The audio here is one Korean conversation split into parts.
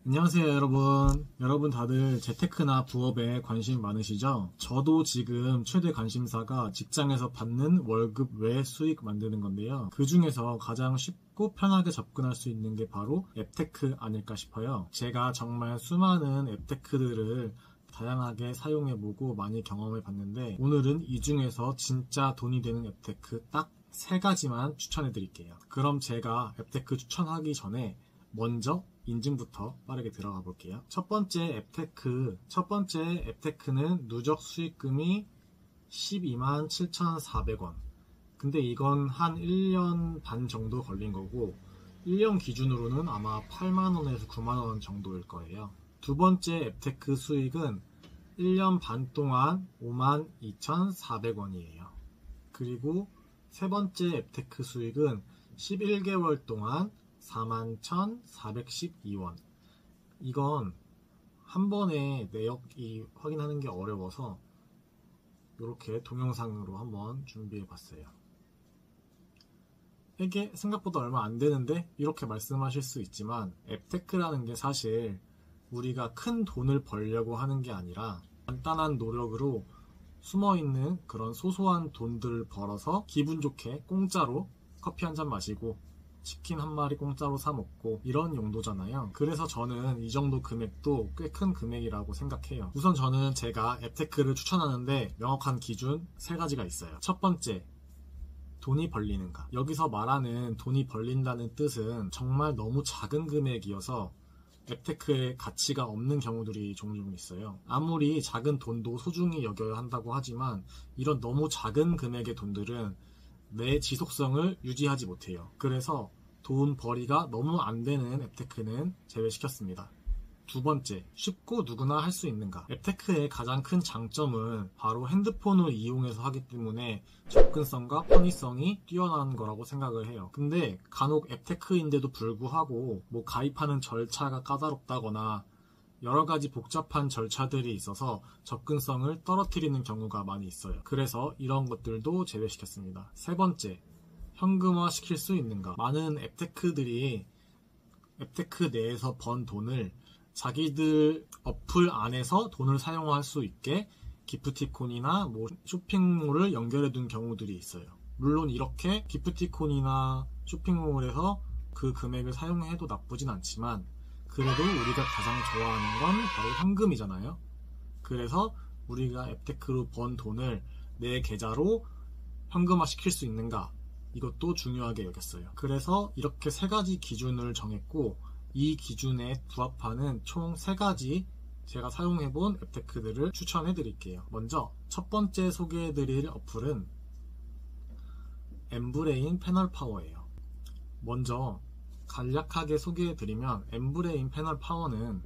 안녕하세요 여러분 다들 재테크나 부업에 관심 많으시죠? 저도 지금 최대 관심사가 직장에서 받는 월급 외 수익 만드는 건데요. 그 중에서 가장 쉽고 편하게 접근할 수 있는 게 바로 앱테크 아닐까 싶어요. 제가 정말 수많은 앱테크들을 다양하게 사용해보고 많이 경험해봤는데, 오늘은 이 중에서 진짜 돈이 되는 앱테크 딱 3가지만 추천해드릴게요. 그럼 제가 앱테크 추천하기 전에 먼저 인증부터 빠르게 들어가 볼게요. 첫 번째 앱테크는 누적 수익금이 12만 7,400원. 근데 이건 한 1년 반 정도 걸린 거고, 1년 기준으로는 아마 8만원에서 9만원 정도일 거예요. 두 번째 앱테크 수익은 1년 반 동안 5만 2,400원이에요. 그리고 세 번째 앱테크 수익은 11개월 동안 41,412원. 이건 한 번에 내역이 확인하는 게 어려워서 이렇게 동영상으로 한번 준비해 봤어요. 이게 생각보다 얼마 안 되는데 이렇게 말씀하실 수 있지만, 앱테크라는 게 사실 우리가 큰 돈을 벌려고 하는 게 아니라 간단한 노력으로 숨어있는 그런 소소한 돈들을 벌어서 기분 좋게 공짜로 커피 한 잔 마시고 치킨 한 마리 공짜로 사 먹고 이런 용도잖아요. 그래서 저는 이 정도 금액도 꽤 큰 금액이라고 생각해요. 우선 저는 제가 앱테크를 추천하는데 명확한 기준 3가지가 있어요. 첫 번째, 돈이 벌리는가. 여기서 말하는 돈이 벌린다는 뜻은 정말 너무 작은 금액이어서 앱테크에 가치가 없는 경우들이 종종 있어요. 아무리 작은 돈도 소중히 여겨야 한다고 하지만 이런 너무 작은 금액의 돈들은 내 지속성을 유지하지 못해요. 그래서 돈 벌이가 너무 안 되는 앱테크는 제외시켰습니다. 두 번째, 쉽고 누구나 할 수 있는가. 앱테크의 가장 큰 장점은 바로 핸드폰을 이용해서 하기 때문에 접근성과 편의성이 뛰어난 거라고 생각을 해요. 근데 간혹 앱테크인데도 불구하고 가입하는 절차가 까다롭다거나 여러 가지 복잡한 절차들이 있어서 접근성을 떨어뜨리는 경우가 많이 있어요. 그래서 이런 것들도 제외시켰습니다. 세 번째, 현금화 시킬 수 있는가. 많은 앱테크들이 앱테크 내에서 번 돈을 자기들 어플 안에서 돈을 사용할 수 있게 기프티콘이나 쇼핑몰을 연결해 둔 경우들이 있어요. 물론 이렇게 기프티콘이나 쇼핑몰에서 그 금액을 사용해도 나쁘진 않지만, 그래도 우리가 가장 좋아하는 건 바로 현금이잖아요. 그래서 우리가 앱테크로 번 돈을 내 계좌로 현금화 시킬 수 있는가, 이것도 중요하게 여겼어요. 그래서 이렇게 3가지 기준을 정했고, 이 기준에 부합하는 총 3가지 제가 사용해본 앱테크들을 추천해드릴게요. 먼저 첫 번째 소개해드릴 어플은 엠브레인 패널파워예요. 먼저 간략하게 소개해드리면, 엠브레인 패널파워는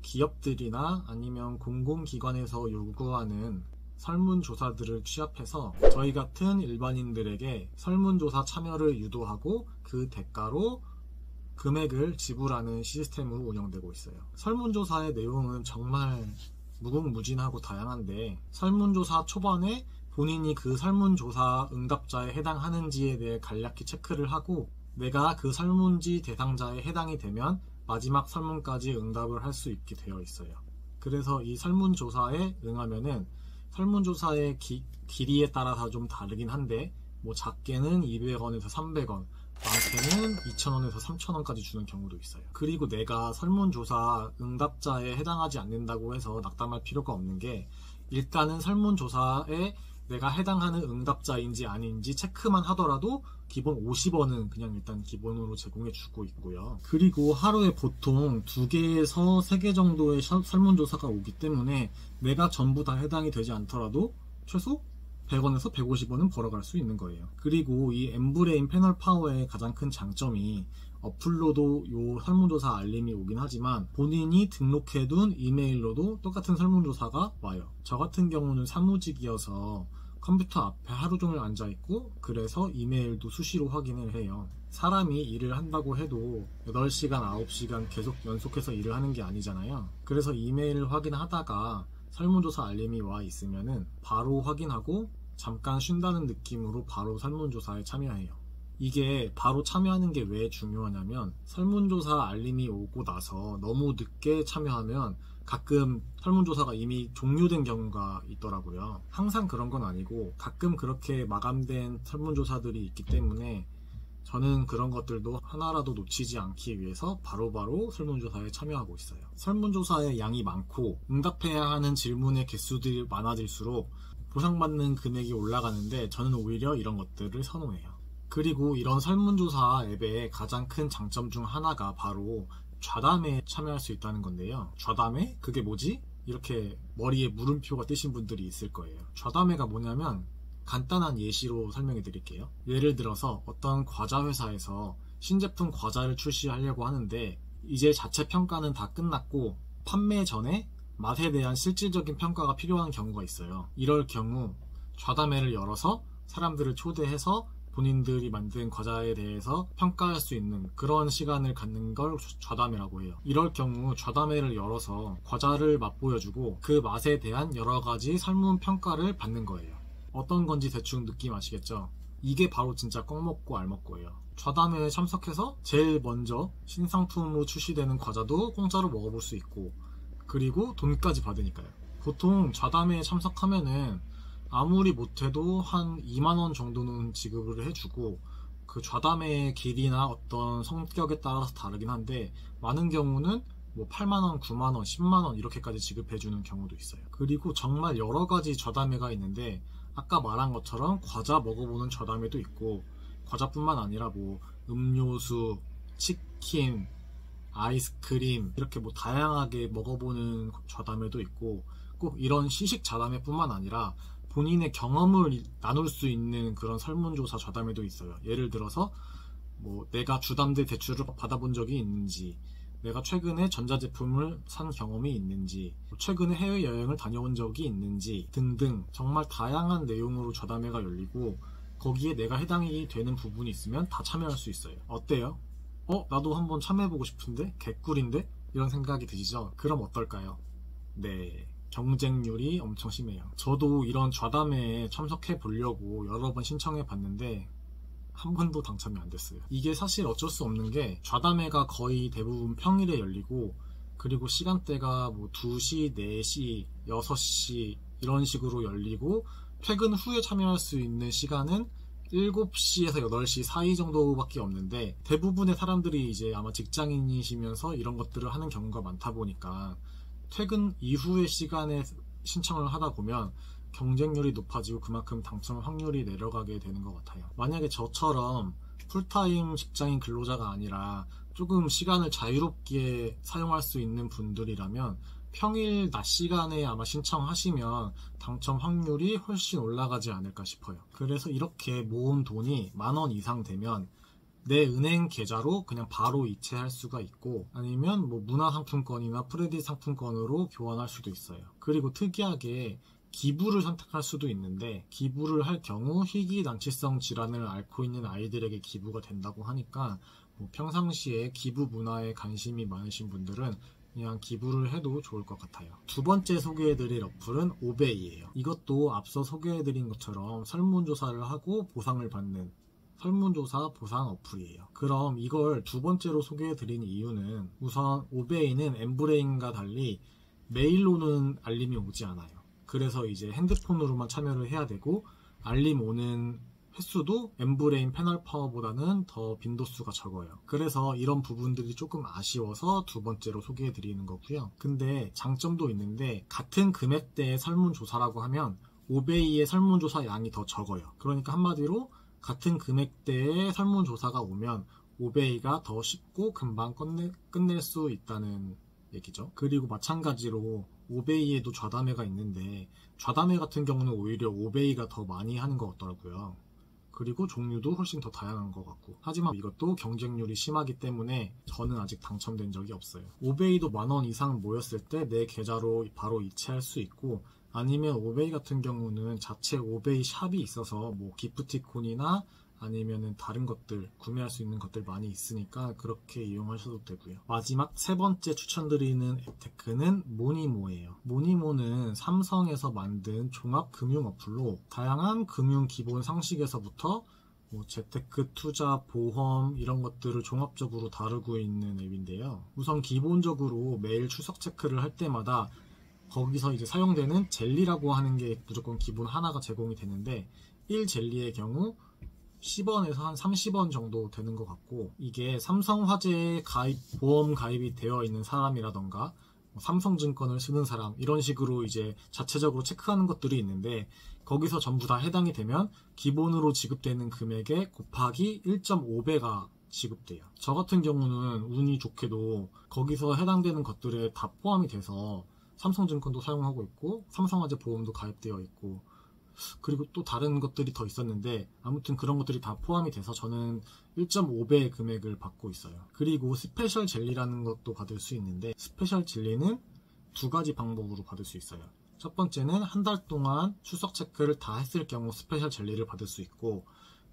기업들이나 아니면 공공기관에서 요구하는 설문조사들을 취합해서 저희 같은 일반인들에게 설문조사 참여를 유도하고 그 대가로 금액을 지불하는 시스템으로 운영되고 있어요. 설문조사의 내용은 정말 무궁무진하고 다양한데, 설문조사 초반에 본인이 그 설문조사 응답자에 해당하는지에 대해 간략히 체크를 하고, 내가 그 설문지 대상자에 해당이 되면 마지막 설문까지 응답을 할 수 있게 되어 있어요. 그래서 이 설문조사에 응하면은 설문조사의 길이에 따라서 좀 다르긴 한데, 작게는 200원에서 300원, 많게는 2,000원에서 3,000원까지 주는 경우도 있어요. 그리고 내가 설문조사 응답자에 해당하지 않는다고 해서 낙담할 필요가 없는 게, 일단은 설문조사에 내가 해당하는 응답자인지 아닌지 체크만 하더라도 기본 50원은 그냥 일단 기본으로 제공해 주고 있고요. 그리고 하루에 보통 2개에서 3개 정도의 설문조사가 오기 때문에 내가 전부 다 해당이 되지 않더라도 최소 100원에서 150원은 벌어갈 수 있는 거예요. 그리고 이 엠브레인 패널 파워의 가장 큰 장점이, 어플로도 이 설문조사 알림이 오긴 하지만 본인이 등록해둔 이메일로도 똑같은 설문조사가 와요. 저 같은 경우는 사무직이어서 컴퓨터 앞에 하루 종일 앉아있고, 그래서 이메일도 수시로 확인을 해요. 사람이 일을 한다고 해도 8시간, 9시간 계속 연속해서 일을 하는 게 아니잖아요. 그래서 이메일을 확인하다가 설문조사 알림이 와 있으면은 바로 확인하고 잠깐 쉰다는 느낌으로 바로 설문조사에 참여해요. 이게 바로 참여하는 게 왜 중요하냐면 설문조사 알림이 오고 나서 너무 늦게 참여하면 가끔 설문조사가 이미 종료된 경우가 있더라고요. 항상 그런 건 아니고 가끔 그렇게 마감된 설문조사들이 있기 때문에 저는 그런 것들도 하나라도 놓치지 않기 위해서 바로바로 설문조사에 참여하고 있어요. 설문조사의 양이 많고 응답해야 하는 질문의 개수들이 많아질수록 보상받는 금액이 올라가는데 저는 오히려 이런 것들을 선호해요. 그리고 이런 설문조사 앱의 가장 큰 장점 중 하나가 바로 좌담회에 참여할 수 있다는 건데요. 좌담회? 그게 뭐지? 이렇게 머리에 물음표가 뜨신 분들이 있을 거예요. 좌담회가 뭐냐면 간단한 예시로 설명해 드릴게요. 예를 들어서 어떤 과자 회사에서 신제품 과자를 출시하려고 하는데 이제 자체 평가는 다 끝났고 판매 전에 맛에 대한 실질적인 평가가 필요한 경우가 있어요. 이럴 경우 좌담회를 열어서 사람들을 초대해서 본인들이 만든 과자에 대해서 평가할 수 있는 그런 시간을 갖는 걸 좌담회라고 해요. 이럴 경우 좌담회를 열어서 과자를 맛보여주고 그 맛에 대한 여러 가지 설문 평가를 받는 거예요. 어떤 건지 대충 느낌 아시겠죠? 이게 바로 진짜 껌 먹고 알 먹고예요. 좌담회에 참석해서 제일 먼저 신상품으로 출시되는 과자도 공짜로 먹어볼 수 있고 그리고 돈까지 받으니까요. 보통 좌담회에 참석하면은 아무리 못해도 한 2만원 정도는 지급을 해주고 그 좌담회의 길이나 어떤 성격에 따라서 다르긴 한데 많은 경우는 뭐 8만원, 9만원, 10만원 이렇게까지 지급해주는 경우도 있어요. 그리고 정말 여러 가지 좌담회가 있는데 아까 말한 것처럼 과자 먹어보는 좌담회도 있고 과자뿐만 아니라 뭐 음료수, 치킨, 아이스크림 이렇게 뭐 다양하게 먹어보는 좌담회도 있고 꼭 이런 시식 좌담회뿐만 아니라 본인의 경험을 나눌 수 있는 그런 설문조사 좌담회도 있어요. 예를 들어서 뭐 내가 주담대 대출을 받아본 적이 있는지, 내가 최근에 전자제품을 산 경험이 있는지, 최근에 해외여행을 다녀온 적이 있는지 등등 정말 다양한 내용으로 좌담회가 열리고 거기에 내가 해당이 되는 부분이 있으면 다 참여할 수 있어요. 어때요? 나도 한번 참여해보고 싶은데? 개꿀인데? 이런 생각이 드시죠? 그럼 어떨까요? 네, 경쟁률이 엄청 심해요. 저도 이런 좌담회에 참석해 보려고 여러 번 신청해 봤는데 한 번도 당첨이 안 됐어요. 이게 사실 어쩔 수 없는 게 좌담회가 거의 대부분 평일에 열리고 그리고 시간대가 뭐 2시, 4시, 6시 이런 식으로 열리고 퇴근 후에 참여할 수 있는 시간은 7시에서 8시 사이 정도밖에 없는데 대부분의 사람들이 이제 아마 직장인이시면서 이런 것들을 하는 경우가 많다 보니까 퇴근 이후의 시간에 신청을 하다 보면 경쟁률이 높아지고 그만큼 당첨 확률이 내려가게 되는 것 같아요. 만약에 저처럼 풀타임 직장인 근로자가 아니라 조금 시간을 자유롭게 사용할 수 있는 분들이라면 평일 낮 시간에 아마 신청하시면 당첨 확률이 훨씬 올라가지 않을까 싶어요. 그래서 이렇게 모은 돈이 10,000원 이상 되면 내 은행 계좌로 그냥 바로 이체할 수가 있고 아니면 뭐 문화상품권이나 프레디 상품권으로 교환할 수도 있어요. 그리고 특이하게 기부를 선택할 수도 있는데 기부를 할 경우 희귀난치성 질환을 앓고 있는 아이들에게 기부가 된다고 하니까 뭐 평상시에 기부 문화에 관심이 많으신 분들은 그냥 기부를 해도 좋을 것 같아요. 두 번째 소개해드릴 어플은 오베이예요. 이것도 앞서 소개해드린 것처럼 설문조사를 하고 보상을 받는 설문조사 보상 어플이에요. 그럼 이걸 두 번째로 소개해드린 이유는 우선 오베이는 엠브레인과 달리 메일로는 알림이 오지 않아요. 그래서 이제 핸드폰으로만 참여를 해야 되고 알림 오는 횟수도 엠브레인 패널 파워보다는 더 빈도수가 적어요. 그래서 이런 부분들이 조금 아쉬워서 두 번째로 소개해드리는 거고요. 근데 장점도 있는데 같은 금액대의 설문조사라고 하면 오베이의 설문조사 양이 더 적어요. 그러니까 한마디로 같은 금액대의 설문조사가 오면 오베이가 더 쉽고 금방 끝낼 수 있다는 얘기죠. 그리고 마찬가지로 오베이에도 좌담회가 있는데 좌담회 같은 경우는 오히려 오베이가 더 많이 하는 것 같더라고요. 그리고 종류도 훨씬 더 다양한 것 같고 하지만 이것도 경쟁률이 심하기 때문에 저는 아직 당첨된 적이 없어요. 오베이도 10,000원 이상 모였을 때 내 계좌로 바로 이체할 수 있고 아니면 오베이 같은 경우는 자체 오베이 샵이 있어서 뭐 기프티콘이나 아니면은 다른 것들 구매할 수 있는 것들 많이 있으니까 그렇게 이용하셔도 되고요. 마지막 세 번째 추천드리는 앱테크는 모니모예요. 모니모는 삼성에서 만든 종합 금융 어플로 다양한 금융 기본 상식에서부터 뭐 재테크, 투자, 보험 이런 것들을 종합적으로 다루고 있는 앱인데요. 우선 기본적으로 매일 출석 체크를 할 때마다 거기서 이제 사용되는 젤리라고 하는 게 무조건 기본 하나가 제공이 되는데 1젤리의 경우 10원에서 한 30원 정도 되는 것 같고, 이게 삼성화재에 보험 가입이 되어 있는 사람이라던가 삼성증권을 쓰는 사람 이런 식으로 이제 자체적으로 체크하는 것들이 있는데, 거기서 전부 다 해당이 되면 기본으로 지급되는 금액에 곱하기 1.5배가 지급돼요. 저 같은 경우는 운이 좋게도 거기서 해당되는 것들에 다 포함이 돼서 삼성증권도 사용하고 있고 삼성화재 보험도 가입되어 있고, 그리고 또 다른 것들이 더 있었는데 아무튼 그런 것들이 다 포함이 돼서 저는 1.5배의 금액을 받고 있어요. 그리고 스페셜 젤리라는 것도 받을 수 있는데, 스페셜 젤리는 두 가지 방법으로 받을 수 있어요. 첫 번째는 한 달 동안 출석 체크를 다 했을 경우 스페셜 젤리를 받을 수 있고,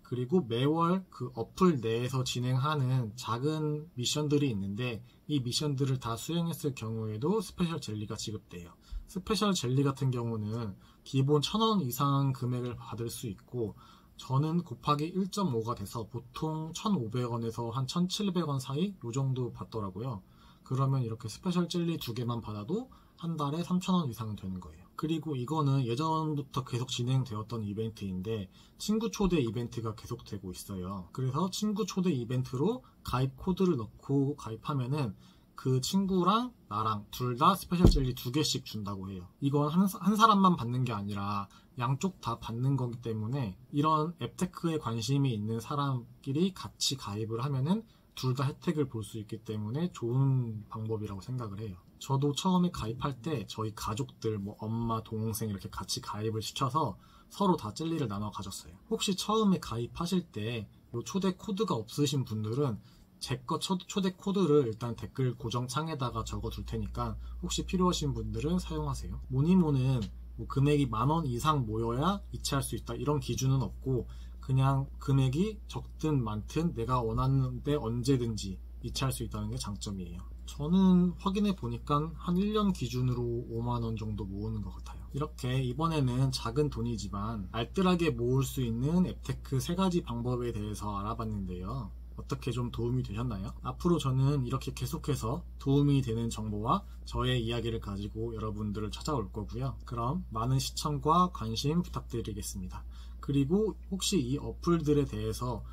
그리고 매월 그 어플 내에서 진행하는 작은 미션들이 있는데 이 미션들을 다 수행했을 경우에도 스페셜 젤리가 지급돼요. 스페셜 젤리 같은 경우는 기본 1,000원 이상 금액을 받을 수 있고, 저는 곱하기 1.5가 돼서 보통 1,500원에서 한 1,700원 사이 요 정도 받더라고요. 그러면 이렇게 스페셜 젤리 2개만 받아도 한 달에 3,000원 이상은 되는 거예요. 그리고 이거는 예전부터 계속 진행되었던 이벤트인데 친구 초대 이벤트가 계속되고 있어요. 그래서 친구 초대 이벤트로 가입 코드를 넣고 가입하면은 그 친구랑 나랑 둘 다 스페셜 젤리 2개씩 준다고 해요. 이건 한 사람만 받는 게 아니라 양쪽 다 받는 거기 때문에 이런 앱테크에 관심이 있는 사람끼리 같이 가입을 하면은 둘 다 혜택을 볼 수 있기 때문에 좋은 방법이라고 생각을 해요. 저도 처음에 가입할 때 저희 가족들, 뭐 엄마, 동생 이렇게 같이 가입을 시켜서 서로 다 젤리를 나눠 가졌어요. 혹시 처음에 가입하실 때 이 초대 코드가 없으신 분들은 제 거 초대 코드를 일단 댓글 고정창에다가 적어둘 테니까 혹시 필요하신 분들은 사용하세요. 모니모는 뭐 금액이 10,000원 이상 모여야 이체할 수 있다 이런 기준은 없고, 그냥 금액이 적든 많든 내가 원하는데 언제든지 이체할 수 있다는 게 장점이에요. 저는 확인해 보니까 한 1년 기준으로 5만원 정도 모으는 것 같아요. 이렇게 이번에는 작은 돈이지만 알뜰하게 모을 수 있는 앱테크 3가지 방법에 대해서 알아봤는데요. 어떻게 좀 도움이 되셨나요? 앞으로 저는 이렇게 계속해서 도움이 되는 정보와 저의 이야기를 가지고 여러분들을 찾아올 거고요. 그럼 많은 시청과 관심 부탁드리겠습니다. 그리고 혹시 이 어플들에 대해서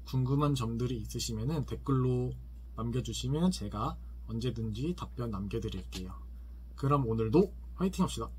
궁금한 점들이 있으시면 댓글로 남겨주시면 제가 언제든지 답변 남겨드릴게요. 그럼 오늘도 화이팅 합시다.